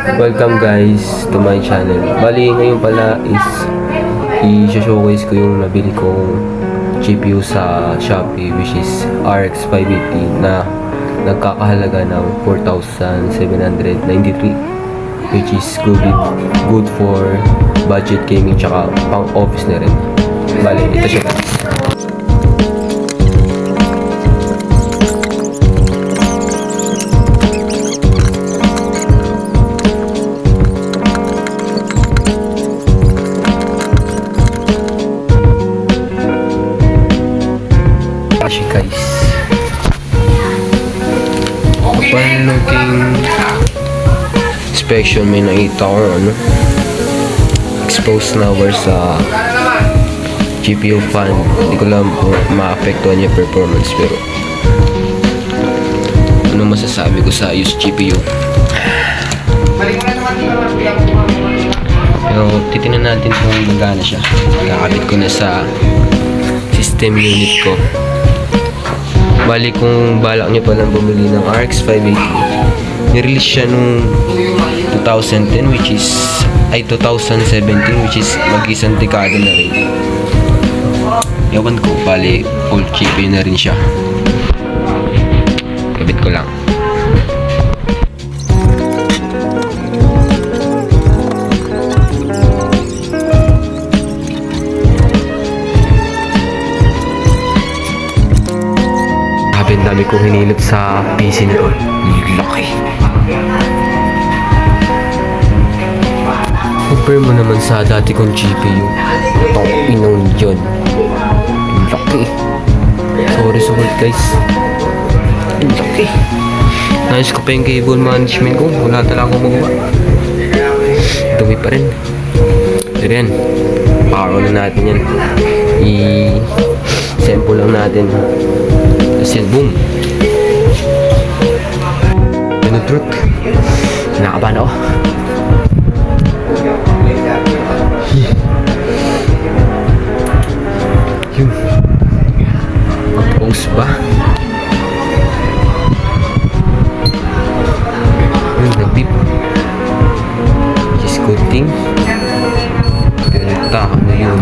Welcome guys to my channel. Bali ngayon pala is i-showcase ko yung nabili kong GPU sa Shopee, which is RX 580 na nagkakahalaga ng 4,793, which is good for budget gaming tsaka pang office na rin. Bali ito siya guys. Guys, upon looking inspection, may nakita ko exposed na wire sa GPU fan. Hindi ko lang ma-apektuhan yung performance, pero ano masasabi ko sa use GPU? Pero titingnan natin kung magana siya. Kakabit ko na sa system unit ko. Bali kung balak nyo palang bumili ng RX 580, nirelease siya nung 2010 which is 2017, which is mag-isang dekada na rin. Ewan ko, bali old GPU na rin siya. Kabit ko lang. Ang dami kong hinilip sa PC nito. Laki. Compare mo naman sa dati kong GPU. Itong inong yun. Laki. Sorry guys. Laki. Nais ko pa yung cable management ko. Wala talaga akong magawa. Dumi pa rin. Pero yan. Power na natin yan. I-sample lang natin. Tapos yan, boom! Ano truth? Nakakabahan ako. Yun. Mag-post ba? Yun, nag-beep. Just good thing. Pero taka na yun.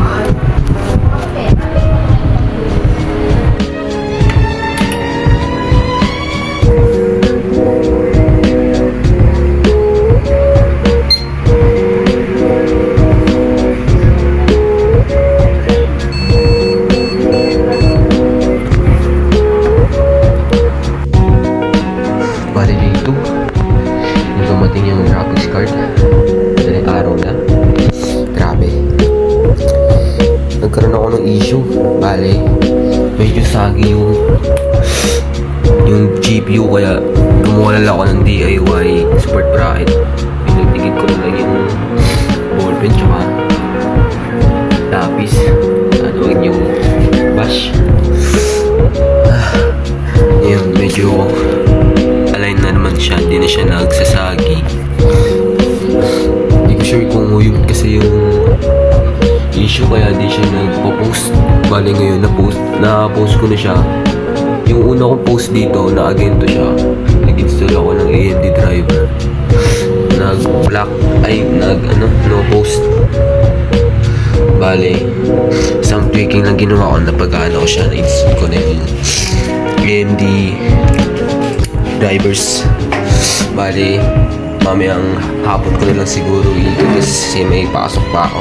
Dumating yung graphics card. Daling araw na. Grabe. Nagkaroon ako ng issue. Bale, medyo sagi yung GPU, kaya gumawa lang ako ng DIY support bracket. Pinagtigit ko lang yung ballpen tsaka lapis. Ano yung bash. Yun, medyo align na naman siya, hindi na siya nagsasagi. Hindi ko sure kung huyog kasi yung issue kaya di siya nagpo-post. Bali ngayon na-post ko na siya. Yung una kong post dito, na-agento siya. Nag-install ako ng AMD driver. No post. Bali, some tweaking lang ginawa ko, napag-ano ko siya, na-install ko na yung AMD drivers. Bali, mamayang hapon ko na lang siguro kasi may pasok pa ako.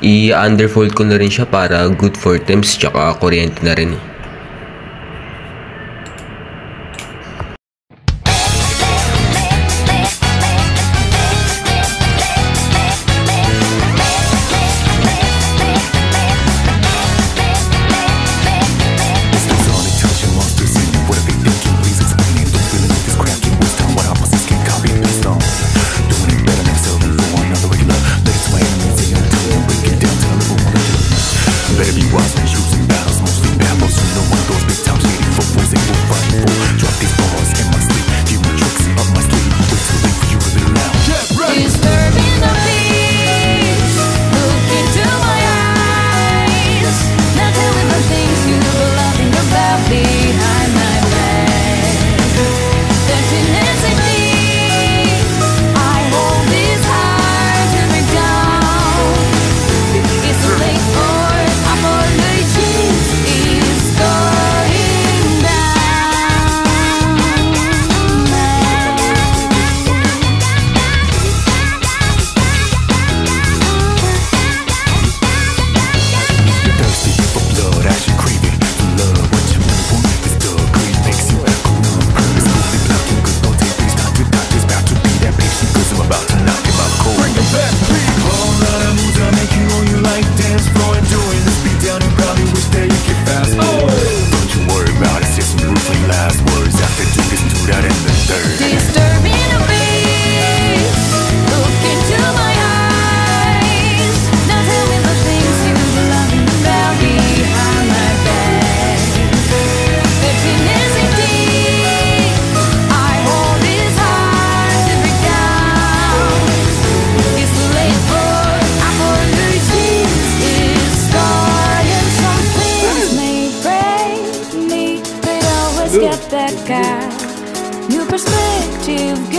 I-underfold ko na rin siya para good for temps tsaka kuryente na rin. Better be wise when choosing battles, mostly bad, most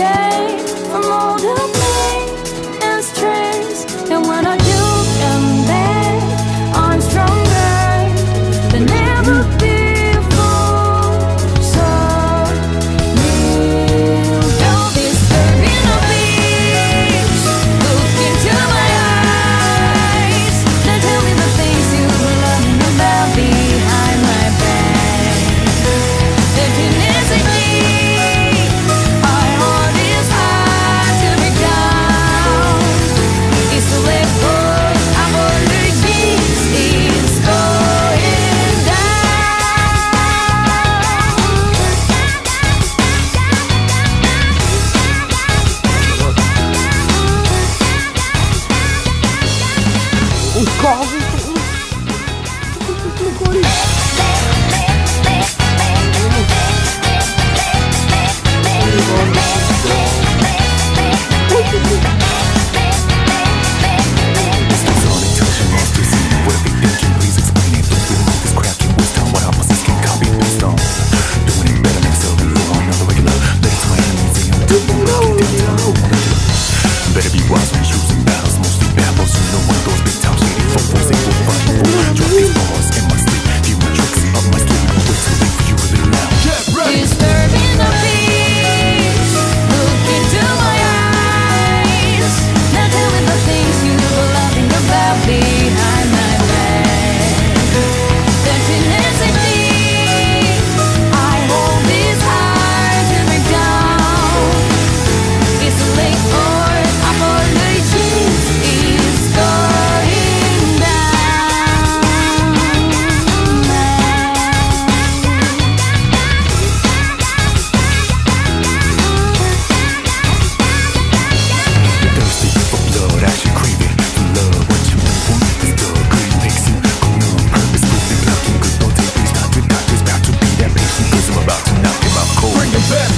gain from all the pain and stress. And when I do come back, I'm stronger than ever before. So kneel down, disturbing the peace. Look into my eyes. Now tell me the things you love me about behind my back. Emptiness in me. Our heart is hard to break down. It's too late for apologies. It's going Better be wise when choosing battles, mostly babbles. You know one of those big time shady focus. They will find you. Drop these bars in my sleep. Few more tricks up my sleeve. Wait till late for you to live now. disturbing the peace. Look into my eyes. Now tell me the things you were laughing about behind my back. Emptiness in me. I hold this hard to break down. It's too late for apologies. It's going down. You're thirsty for blood, actually craving for love. What you want is the good makes you go numb. Purposefully blocking good thoughts. Take these doctors back to be that patient. Cause I'm about to knock him out cold. Bring it back,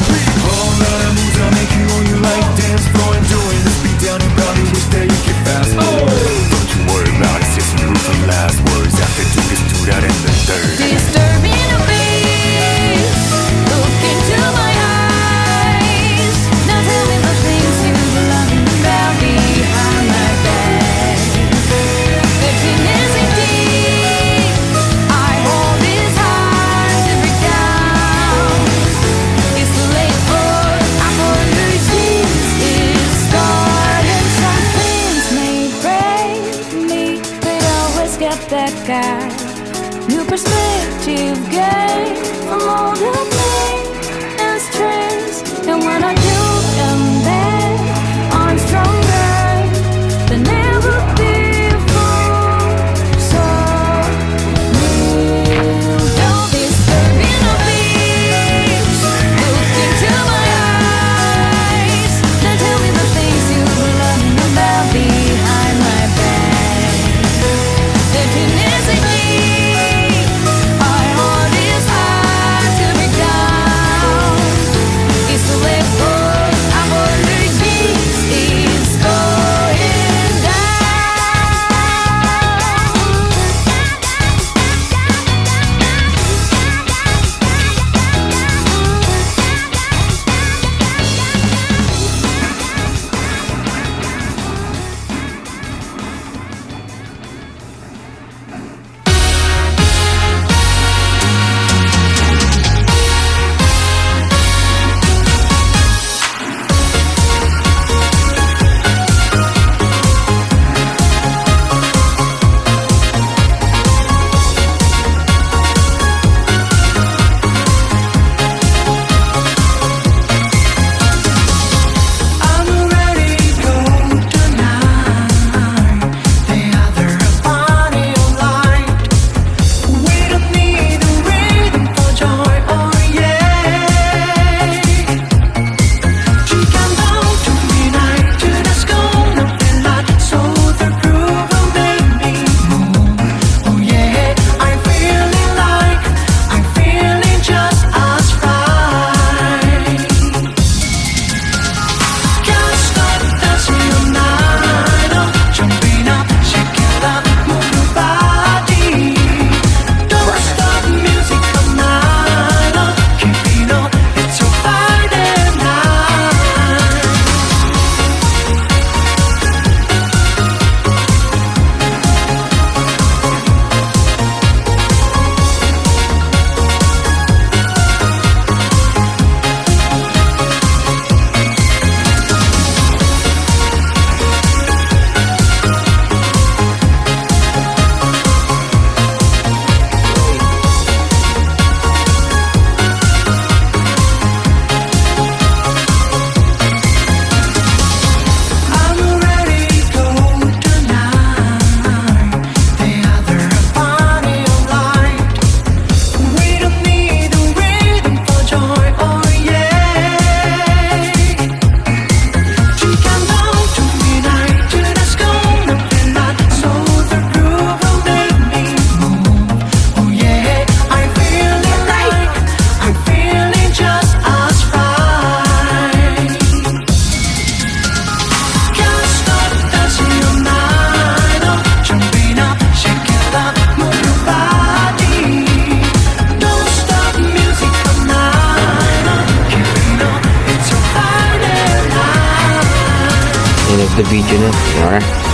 all lot of moves I'll make you on your like dance floor. Enjoying this beat down and probably wish that you could fast forward. Don't you worry about it, just some roofing last words. After two gets two out in the third. Disturbing the peace. Look into my eyes. Now tell me the things you were laughing about behind my back. Emptiness in deep. I hold this hard to break down. It's too late for apologies. It's starting. Some things may break me, but always get that guy. New perspective gain from all the pain and stress. And when I do come back, I'm stronger than ever before. So kneel down, disturbing the peace. Look into my eyes. Now tell me the things you were laughing about behind my back. Emptiness in me. Our heart is hard to break down. end of the video na. Alright.